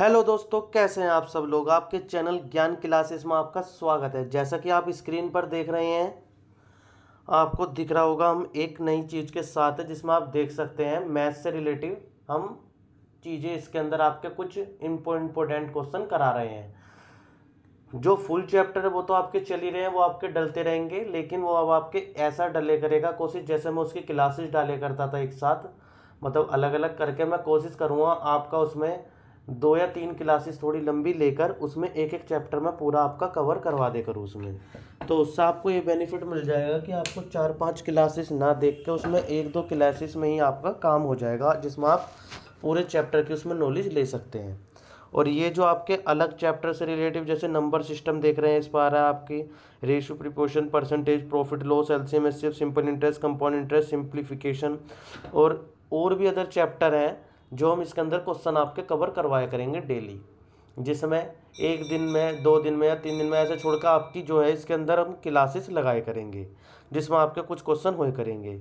Hello दोस्तों, कैसे हैं आप सब लोग। आपके चैनल ज्ञान क्लासेस में आपका स्वागत है। जैसा कि आप स्क्रीन पर देख रहे हैं, आपको दिख रहा होगा हम एक नई चीज़ के साथ है जिसमें आप देख सकते हैं मैथ से रिलेटिव हम चीज़ें इसके अंदर आपके कुछ इम्पोर्टेंट क्वेश्चन करा रहे हैं। जो फुल चैप्टर है वो तो आपके चल ही रहे हैं, वो आपके डलते रहेंगे, लेकिन वो अब आपके ऐसा डले करेगा कोशिश जैसे मैं उसकी क्लासेस डाले करता था एक साथ, मतलब अलग अलग करके मैं कोशिश करूँगा आपका उसमें 2 या 3 क्लासेस थोड़ी लंबी लेकर उसमें एक एक चैप्टर में पूरा आपका कवर करवा दे करूँ उसमें। तो उससे आपको ये बेनिफिट मिल जाएगा कि आपको 4-5 क्लासेस ना देख के उसमें 1-2 क्लासेस में ही आपका काम हो जाएगा, जिसमें आप पूरे चैप्टर की उसमें नॉलेज ले सकते हैं। और ये जो आपके अलग चैप्टर से रिलेटिव जैसे नंबर सिस्टम देख रहे हैं, इस पर आ रहा है आपकी ratio, proportion, percentage, profit loss, LCM HCF, simple interest, compound interest, simplification और भी अदर चैप्टर हैं जो हम इसके अंदर क्वेश्चन आपके कवर करवाया करेंगे डेली, जिसमें एक दिन में, 2 दिन में या 3 दिन में ऐसे छोड़कर आपकी जो है इसके अंदर हम क्लासेस लगाए करेंगे जिसमें आपके कुछ क्वेश्चन हुए करेंगे।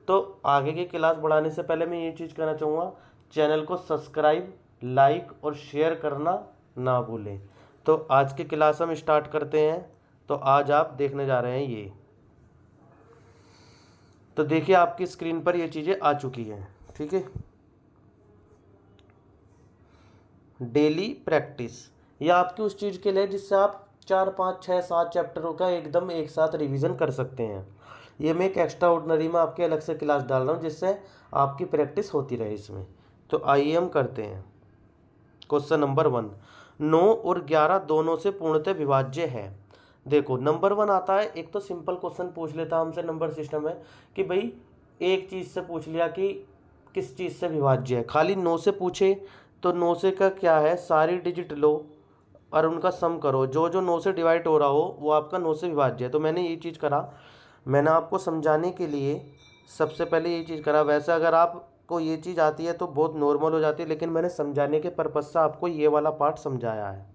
तो आगे की क्लास बढ़ाने से पहले मैं ये चीज़ कहना चाहूँगा, चैनल को सब्सक्राइब, लाइक और शेयर करना ना भूलें। तो आज की क्लास हम स्टार्ट करते हैं। तो आज आप देखने जा रहे हैं ये, तो देखिए आपकी स्क्रीन पर ये चीज़ें आ चुकी हैं, ठीक है। डेली प्रैक्टिस, यह आपकी उस चीज़ के लिए जिससे आप 4-5-6-7 चैप्टरों का एकदम एक साथ रिवीजन कर सकते हैं। ये मैं एक एक्स्ट्रा ऑर्डिनरी में आपके अलग से क्लास डाल रहा हूँ जिससे आपकी प्रैक्टिस होती रहे इसमें। तो आइए हम करते हैं। क्वेश्चन नंबर 1, 9 और 11 दोनों से पूर्णतः विभाज्य है। देखो नंबर 1 आता है, एक तो सिंपल क्वेश्चन पूछ लेता हमसे नंबर सिस्टम है कि भाई एक चीज़ से पूछ लिया कि किस चीज़ से विभाज्य है। खाली 9 से पूछे तो 9 से का क्या है, सारी डिजिट लो और उनका सम करो, जो जो 9 से डिवाइड हो रहा हो वो आपका 9 से विभाज्य है। तो मैंने ये चीज़ करा, मैंने आपको समझाने के लिए सबसे पहले ये चीज़ करा। वैसे अगर आपको ये चीज़ आती है तो बहुत नॉर्मल हो जाती है, लेकिन मैंने समझाने के पर्पज़ से आपको ये वाला पार्ट समझाया है,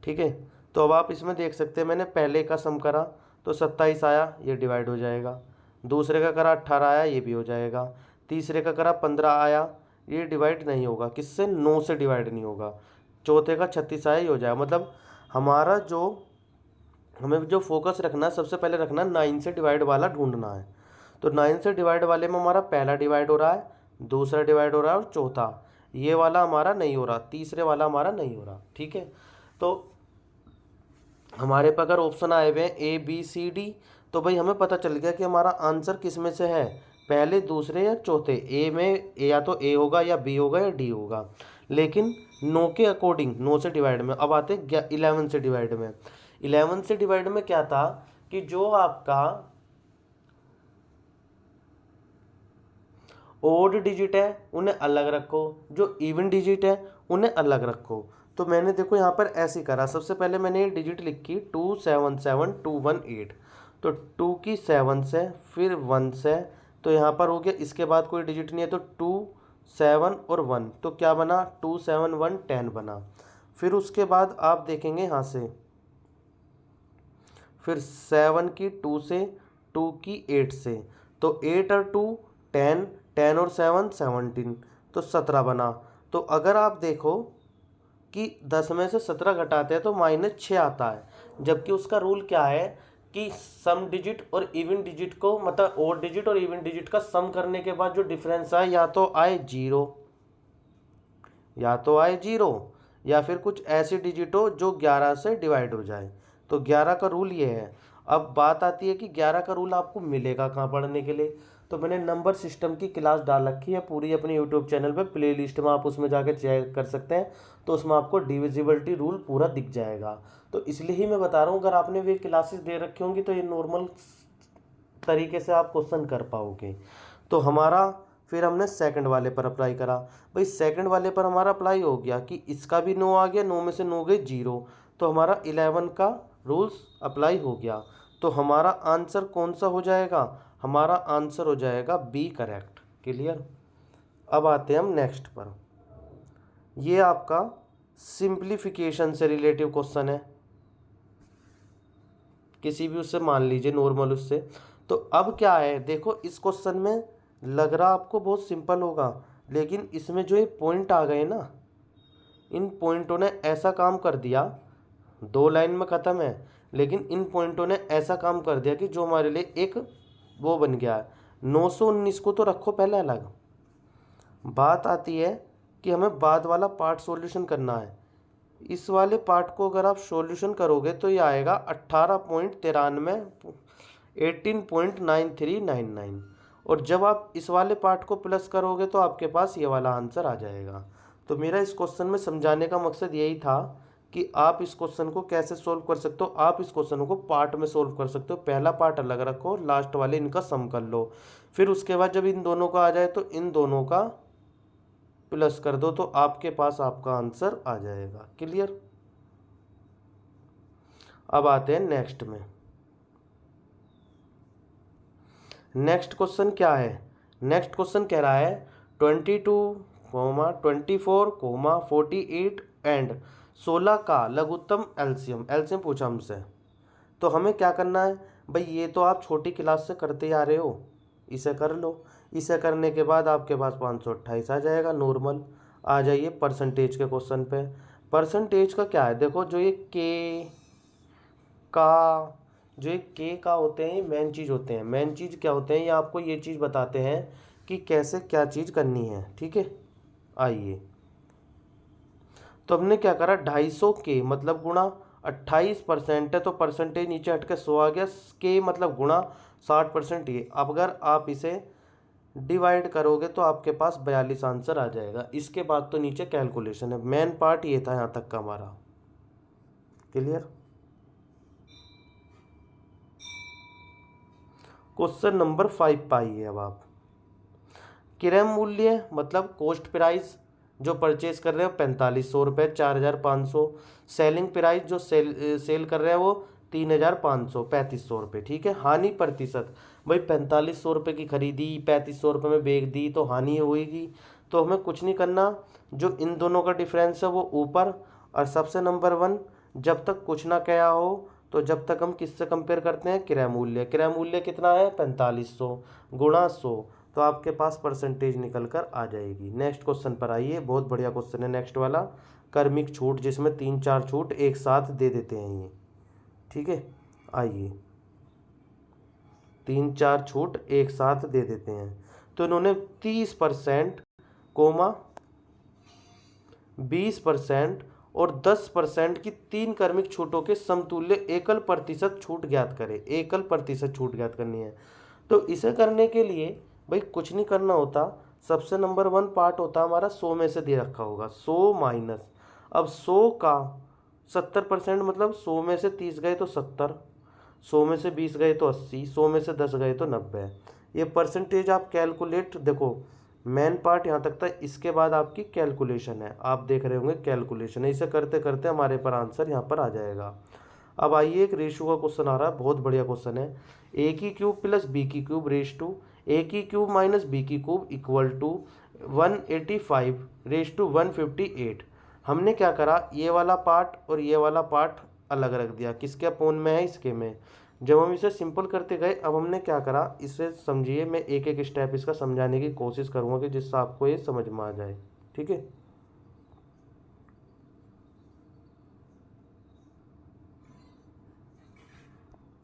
ठीक है। तो अब आप इसमें देख सकते हैं, मैंने पहले का सम करा तो 27 आया, ये डिवाइड हो जाएगा। दूसरे का करा 18 आया, ये भी हो जाएगा। तीसरे का करा 15 आया, ये डिवाइड नहीं होगा, किससे, 9 से डिवाइड नहीं होगा। चौथे का 36 आया, ये हो जाएगा। मतलब हमारा जो हमें जो फोकस रखना है, सबसे पहले रखना है 9 से डिवाइड वाला ढूंढना है। तो 9 से डिवाइड वाले में हमारा पहला डिवाइड हो रहा है, दूसरा डिवाइड हो रहा है और चौथा, ये वाला हमारा नहीं हो रहा, तीसरे वाला हमारा नहीं हो रहा, ठीक है। तो हमारे पे अगर ऑप्शन आए हुए हैं ए बी सी डी, तो भाई हमें पता चल गया कि हमारा आंसर किस में से है, पहले, दूसरे या चौथे। ए में या तो ए होगा या बी होगा या डी होगा। लेकिन 9 के अकॉर्डिंग, 9 से डिवाइड में अब आते 11 से डिवाइड में। 11 से डिवाइड में क्या था कि जो आपका ओड डिजिट है उन्हें अलग रखो, जो इवन डिजिट है उन्हें अलग रखो। तो मैंने देखो यहाँ पर ऐसे करा, सबसे पहले मैंने ये डिजिट लिखी 277218। तो 2 की 7 से, फिर 1 से, तो यहाँ पर हो गया। इसके बाद कोई डिजिट नहीं है तो 2, 7 और 1, तो क्या बना, 2 7 1 10 बना। फिर उसके बाद आप देखेंगे यहाँ से, फिर 7 की 2 से, 2 की 8 से, तो 8 और 2 10, 10 और 7 17, तो 17 बना। तो अगर आप देखो कि 10 में से 17 घटाते हैं तो -6 आता है, जबकि उसका रूल क्या है कि सम डिजिट और इवन डिजिट को, मतलब ओड डिजिट और इवन डिजिट का सम करने के बाद जो डिफरेंस आए, या तो आए 0, या तो आए 0, या फिर कुछ ऐसी डिजिट हो जो 11 से डिवाइड हो जाए। तो 11 का रूल ये है। अब बात आती है कि 11 का रूल आपको मिलेगा कहाँ पढ़ने के लिए। तो मैंने नंबर सिस्टम की क्लास डाल रखी है पूरी अपने यूट्यूब चैनल पे, प्लेलिस्ट में आप उसमें जाकर चेक कर सकते हैं। तो उसमें आपको डिविजिबिलिटी रूल पूरा दिख जाएगा। तो इसलिए ही मैं बता रहा हूँ, अगर आपने वे क्लासेस दे रखी होंगी तो ये नॉर्मल तरीके से आप क्वेश्चन कर पाओगे। तो हमारा फिर हमने सेकंड वाले पर अप्लाई करा। भाई सेकंड वाले पर हमारा अप्लाई हो गया कि इसका भी 9 आ गया, 9 में से 9 गए 0, तो हमारा 11 का रूल्स अप्लाई हो गया। तो हमारा आंसर कौन सा हो जाएगा, हमारा आंसर हो जाएगा बी करेक्ट। क्लियर। अब आते हैं हम नेक्स्ट पर। ये आपका सिंप्लीफिकेशन से रिलेटिव क्वेश्चन है, किसी भी उससे मान लीजिए, नॉर्मल उससे। तो अब क्या है, देखो इस क्वेश्चन में लग रहा आपको बहुत सिंपल होगा, लेकिन इसमें जो ये पॉइंट आ गए ना, इन पॉइंटों ने ऐसा काम कर दिया, 2 लाइन में ख़त्म है, लेकिन इन पॉइंटों ने ऐसा काम कर दिया कि जो हमारे लिए एक वो बन गया। 919 को तो रखो पहले अलग, बात आती है कि हमें बाद वाला पार्ट सॉल्यूशन करना है। इस वाले पार्ट को अगर आप सॉल्यूशन करोगे तो ये आएगा 18.93, 18.9399, और जब आप इस वाले पार्ट को प्लस करोगे तो आपके पास ये वाला आंसर आ जाएगा। तो मेरा इस क्वेश्चन में समझाने का मकसद यही था कि आप इस क्वेश्चन को कैसे सोल्व कर सकते हो। आप इस क्वेश्चन को पार्ट में सोल्व कर सकते हो, पहला पार्ट अलग रखो, लास्ट वाले इनका सम कर लो, फिर उसके बाद जब इन दोनों का आ जाए तो इन दोनों का प्लस कर दो, तो आपके पास आपका आंसर आ जाएगा। क्लियर। अब आते हैं नेक्स्ट में। नेक्स्ट क्वेश्चन क्या है? नेक्स्ट क्वेश्चन कह रहा है 22, 24, 48 एंड 16 का लघुत्तम एलसीएम। एलसीएम पूछा हमसे, तो हमें क्या करना है भाई? ये तो आप छोटी क्लास से करते आ रहे हो, इसे कर लो। इसे करने के बाद आपके पास 528 आ जाएगा नॉर्मल। आ जाइए परसेंटेज के क्वेश्चन पे। परसेंटेज का क्या है? देखो, जो ये के का होते हैं, मेन चीज़ होते हैं। मेन चीज़ क्या होते हैं? ये आपको ये चीज़ बताते हैं कि कैसे क्या चीज़ करनी है। ठीक है, आइए। तो हमने क्या करा, 250 के मतलब गुणा 28% है, तो परसेंटेज नीचे हट के 100 आ गया। के मतलब गुणा 60%। ये अब अगर आप इसे डिवाइड करोगे तो आपके पास 42 आंसर आ जाएगा। इसके बाद तो नीचे कैलकुलेशन है। मेन पार्ट ये था यहाँ तक का हमारा। क्लियर। क्वेश्चन नंबर 5 पाइए अब आप। क्रय मूल्य मतलब कॉस्ट प्राइस जो परचेज कर रहे हो 4500 रुपये, 4500। सेलिंग प्राइस जो सेल कर रहे हैं वो 3500, 3500 रुपये। ठीक है। हानि प्रतिशत, भाई 4500 रुपये की खरीदी, 3500 रुपये में बेच दी तो हानि होगी। तो हमें कुछ नहीं करना, जो इन दोनों का डिफरेंस है वो ऊपर, और सबसे नंबर 1, जब तक कुछ ना क्या हो तो जब तक हम किससे कंपेयर करते हैं? क्रय मूल्य। क्रय मूल्य कितना है? 4500 गुणा 100, तो आपके पास परसेंटेज निकल कर आ जाएगी। नेक्स्ट क्वेश्चन पर आइए। बहुत बढ़िया क्वेश्चन है नेक्स्ट वाला, कर्मिक छूट, जिसमें 3-4 छूट एक साथ दे देते हैं ये। ठीक है, आइए। 3-4 छूट एक साथ दे देते हैं। तो इन्होंने 30%, 20% और 10% की 3 क्रमिक छूटों के समतुल्य एकल प्रतिशत छूट ज्ञात करें। एकल प्रतिशत छूट ज्ञात करनी है। तो इसे करने के लिए भाई कुछ नहीं करना होता। सबसे नंबर 1 पार्ट होता हमारा 100 में से दे रखा होगा, 100 माइनस। अब 100 का 70% मतलब 100 में से 30 गए तो 70, 100 में से 20 गए तो 80, 100 में से 10 गए तो 90। ये परसेंटेज आप कैलकुलेट, देखो मेन पार्ट यहाँ तक था, इसके बाद आपकी कैलकुलेशन है। आप देख रहे होंगे कैलकुलेशन है। इसे करते करते हमारे पर आंसर यहाँ पर आ जाएगा। अब आइए, एक रेशो का क्वेश्चन आ रहा है, बहुत बढ़िया क्वेश्चन है। ए की क्यूब प्लस बी की क्यूब रेश टू ए की क्यूब माइनस बी की cube equal to 185 ratio to 158। हमने क्या करा, ये वाला पार्ट और ये वाला पार्ट अलग रख दिया। किसके अपोन में है? इसके में। जब हम इसे सिंपल करते गए, अब हमने क्या करा, इसे समझिए। मैं एक एक स्टेप इसका समझाने की कोशिश करूँगा कि जिससे आपको ये समझ में आ जाए। ठीक है,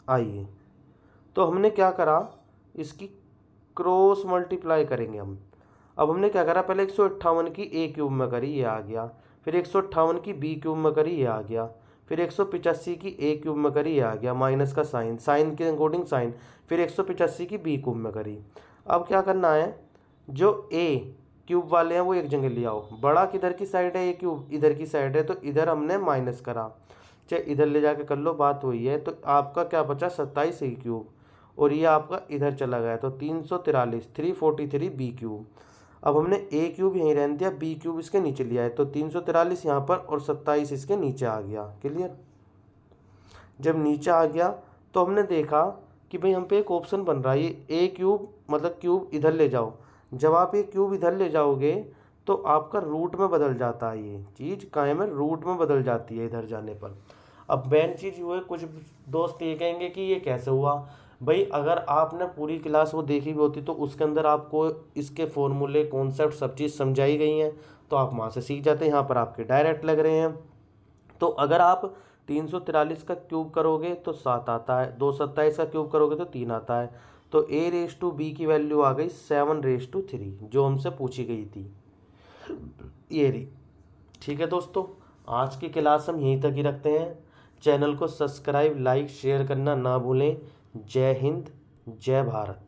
आइए। तो हमने क्या करा, इसकी क्रॉस मल्टीप्लाई करेंगे हम। अब हमने क्या करा, पहले 158 की ए क्यूब में करी, ये आ गया। फिर 158 की बी क्यूब में करी, ये आ गया। फिर 185 की ए क्यूब में करी, ये आ गया। माइनस का साइन, साइन के अकॉर्डिंग साइन। फिर 185 की बी क्यूब में करी। अब क्या करना है, जो ए क्यूब वाले हैं वो एक जगह ले आओ। बड़ा किधर की साइड है? ए क्यूब इधर की साइड है, तो इधर हमने माइनस करा। चाहे इधर ले जाके कर लो, बात वही है। तो आपका क्या बचा, 27 ए क्यूब, और ये आपका इधर चला गया तो 343, 343 बी क्यूब। अब हमने ए क्यूब यहीं रहने दिया, बी क्यूब इसके नीचे लिया है, तो 343 यहाँ पर और 27 इसके नीचे आ गया। क्लियर। जब नीचे आ गया तो हमने देखा कि भाई हम पे एक ऑप्शन बन रहा है, ये ए क्यूब मतलब क्यूब इधर ले जाओ। जब आप ये क्यूब इधर ले जाओगे तो आपका रूट में बदल जाता है। ये चीज़ कायम है, रूट में बदल जाती है इधर जाने पर। अब मेन चीज़ वो है, कुछ दोस्त ये कहेंगे कि ये कैसे हुआ। भाई अगर आपने पूरी क्लास वो देखी भी होती तो उसके अंदर आपको इसके फॉर्मूले कॉन्सेप्ट सब चीज़ समझाई गई हैं, तो आप वहाँ से सीख जाते हैं। यहाँ पर आपके डायरेक्ट लग रहे हैं। तो अगर आप 343 का क्यूब करोगे तो 7 आता है, 227 का क्यूब करोगे तो 3 आता है। तो a⁻b की वैल्यू आ गई 7�3, जो हमसे पूछी गई थी, ये रही। ठीक है दोस्तों, आज की क्लास हम यहीं तक ही रखते हैं। चैनल को सब्सक्राइब, लाइक, शेयर करना ना भूलें। जय हिंद, जय भारत।